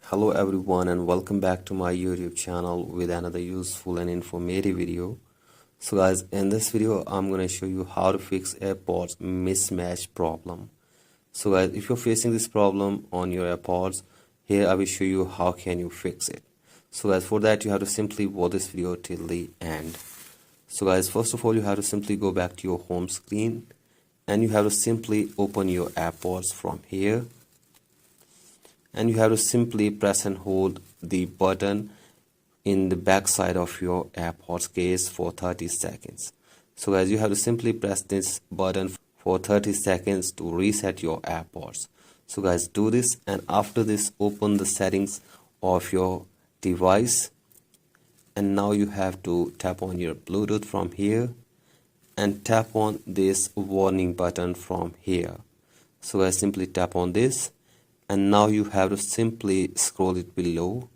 Hello everyone and welcome back to my YouTube channel with another useful and informative video. So guys, in this video I'm going to show you how to fix Airpods mismatch problem. So guys, if you're facing this problem on your Airpods, here I will show you how can you fix it. So guys, for that you have to simply watch this video till the end. So guys, first of all you have to simply go back to your home screen and you have to simply open your Airpods from here. And you have to simply press and hold the button in the back side of your AirPods case for 30 seconds. So guys, you have to simply press this button for 30 seconds to reset your AirPods. So guys, do this, and after this open the settings of your device, and now you have to tap on your Bluetooth from here and tap on this warning button from here. So guys, simply tap on this, and now you have to simply scroll it below,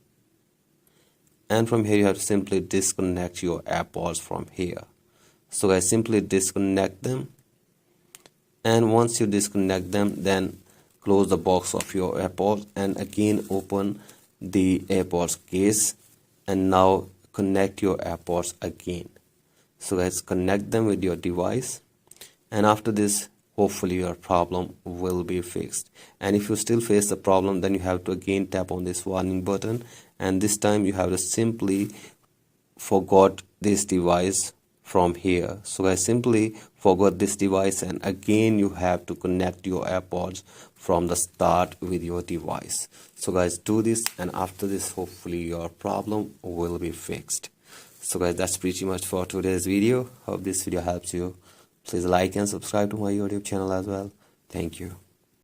and from here you have to simply disconnect your AirPods from here. So guys, simply disconnect them, and once you disconnect them, then close the box of your AirPods and again open the AirPods case, and now connect your AirPods again. So guys, connect them with your device, and after this hopefully your problem will be fixed. And if you still face the problem, then you have to again tap on this warning button, and this time you have to simply forgot this device from here. So guys, simply forgot this device, and again you have to connect your AirPods from the start with your device. So guys, do this, and after this hopefully your problem will be fixed. So guys, that's pretty much for today's video. Hope this video helps you. Please like and subscribe to my YouTube channel as well. Thank you.